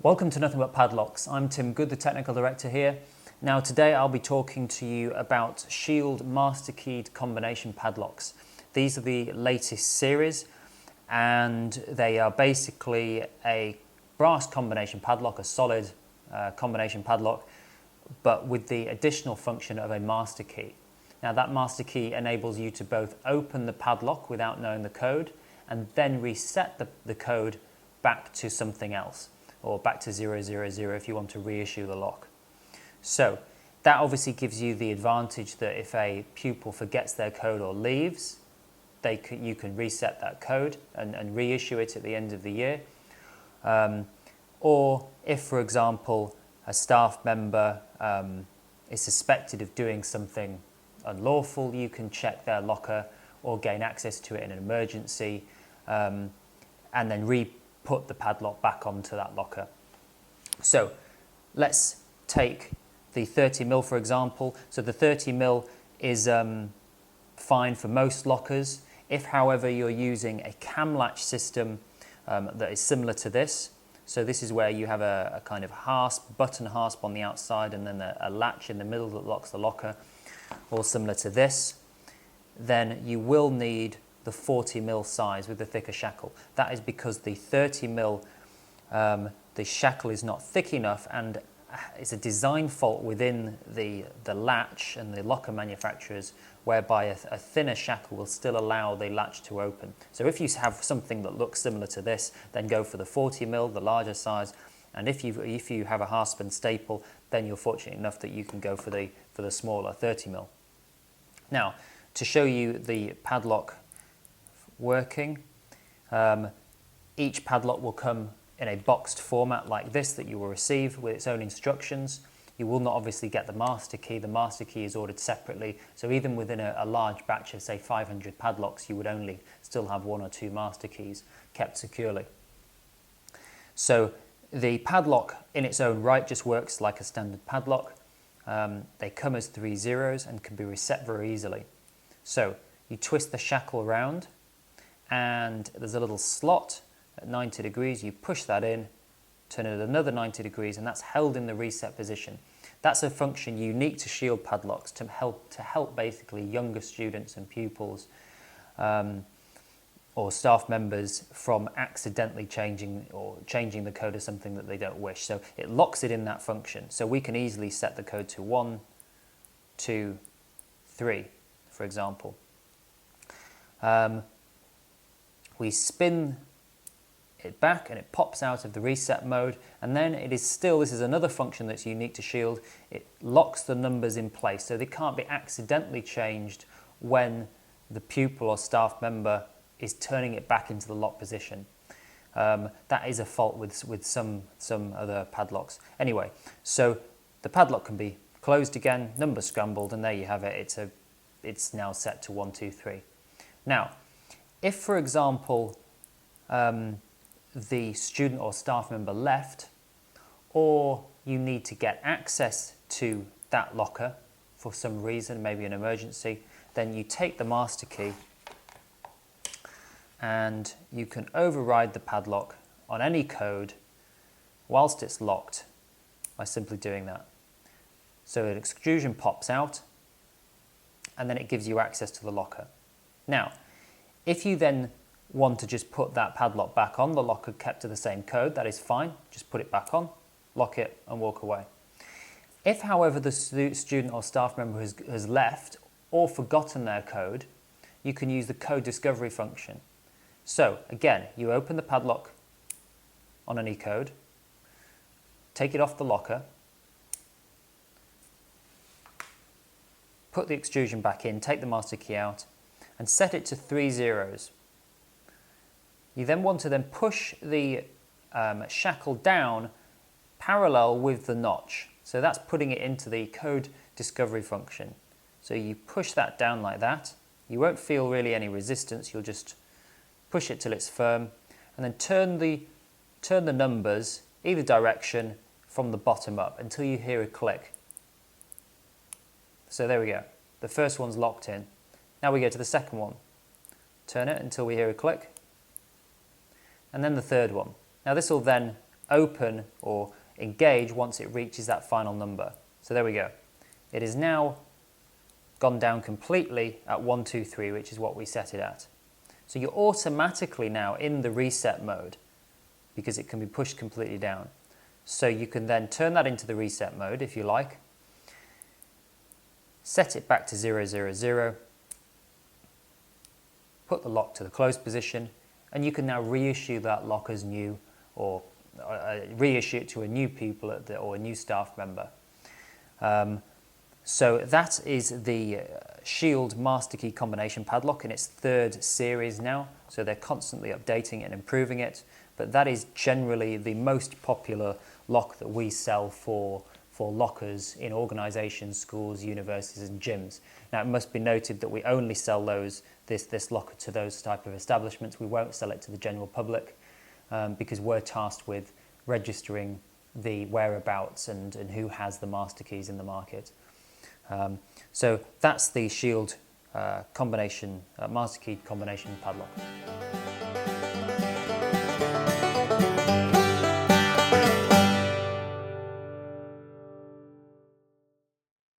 Welcome to Nothing But Padlocks. I'm Tim Good, the Technical Director here. Now today I'll be talking to you about Shield Masterkeyed combination padlocks. These are the latest series and they are basically a brass combination padlock, a solid combination padlock, but with the additional function of a master key. Now that master key enables you to both open the padlock without knowing the code and then reset the code back to something else, or back to 000 if you want to reissue the lock. So that obviously gives you the advantage that if a pupil forgets their code or leaves, you can reset that code and reissue it at the end of the year. Or if, for example, a staff member is suspected of doing something unlawful, you can check their locker or gain access to it in an emergency and then put the padlock back onto that locker. So let's take the 30mm for example. So the 30mm is fine for most lockers. If however you're using a cam latch system that is similar to this, so this is where you have a kind of button hasp on the outside and then a latch in the middle that locks the locker, or similar to this, then you will need the 40mm size with the thicker shackle. That is because the 30mm, the shackle is not thick enough, and it's a design fault within the latch and the locker manufacturers, whereby a thinner shackle will still allow the latch to open. So if you have something that looks similar to this, then go for the 40mm, the larger size. And if you have a hasp and staple, then you're fortunate enough that you can go for the smaller 30mm. Now, to show you the padlock working, each padlock will come in a boxed format like this that you will receive with its own instructions. You will not obviously get the master key. The master key is ordered separately, so even within a large batch of say 500 padlocks, you would only still have 1 or 2 master keys kept securely. So the padlock in its own right just works like a standard padlock. They come as 3 zeros and can be reset very easily. So you twist the shackle around and there's a little slot at 90 degrees. You push that in, turn it another 90 degrees, and that's held in the reset position. That's a function unique to Shield padlocks to help basically younger students and pupils or staff members from accidentally changing the code of something that they don't wish. So it locks it in that function. So we can easily set the code to 1, 2, 3, for example. We spin it back and it pops out of the reset mode, and then this is another function that's unique to Shield. It locks the numbers in place so they can't be accidentally changed when the pupil or staff member is turning it back into the lock position. That is a fault with some other padlocks. Anyway, so the padlock can be closed again, numbers scrambled, and there you have it. It's now set to 1, 2, 3. Now, if for example the student or staff member left, or you need to get access to that locker for some reason, maybe an emergency, then you take the master key and you can override the padlock on any code whilst it's locked by simply doing that. So an extrusion pops out and then it gives you access to the locker. Now, if you then want to just put that padlock back on, the locker kept to the same code, that is fine. Just put it back on, lock it and walk away. If, however, the student or staff member has left or forgotten their code, you can use the code discovery function. So again, you open the padlock on any code, take it off the locker, put the extrusion back in, take the master key out, and set it to 3 zeros. You then want to push the shackle down parallel with the notch. So that's putting it into the code discovery function. So you push that down like that. You won't feel really any resistance. You'll just push it till it's firm, and then turn the numbers either direction from the bottom up until you hear a click. So there we go. The first one's locked in. Now we go to the second one. Turn it until we hear a click. And then the third one. Now this will then open or engage once it reaches that final number. So there we go. It is now gone down completely at 1, 2, 3, which is what we set it at. So you're automatically now in the reset mode because it can be pushed completely down. So you can then turn that into the reset mode if you like, set it back to 0, 0, 0, put the lock to the closed position, and you can now reissue that lock as new, or reissue it to a new pupil or a new staff member. So that is the Shield Masterkey combination padlock in its third series now. So they're constantly updating and improving it. But that is generally the most popular lock that we sell for lockers in organisations, schools, universities and gyms. Now it must be noted that we only sell this locker to those type of establishments. We won't sell it to the general public because we're tasked with registering the whereabouts and who has the master keys in the market. So that's the Shield combination, Masterkeyed combination padlock.